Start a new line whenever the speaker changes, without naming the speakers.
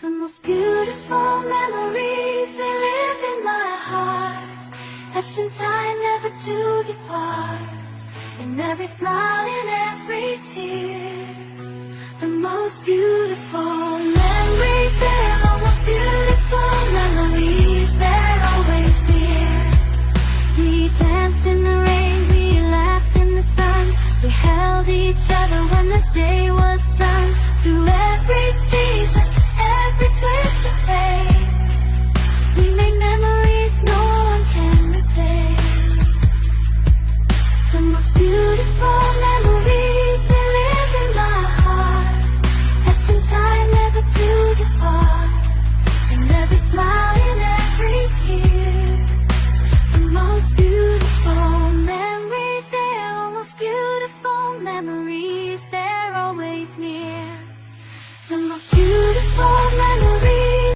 The most beautiful memories, they live in my heart, etched in time, never to depart. In every smile, in every tear, the most beautiful memories, they're almost beautiful memories, they're always near. We danced in the rain, we laughed in the sun, we held each other when the day was done. Through every season, every twist of fate, we made memories no one can replace. The most beautiful memories, they live in my heart, etched in time, never to depart. In every smile, in every tear, the most beautiful memories, they're almost beautiful memories, they're always near. The most beautiful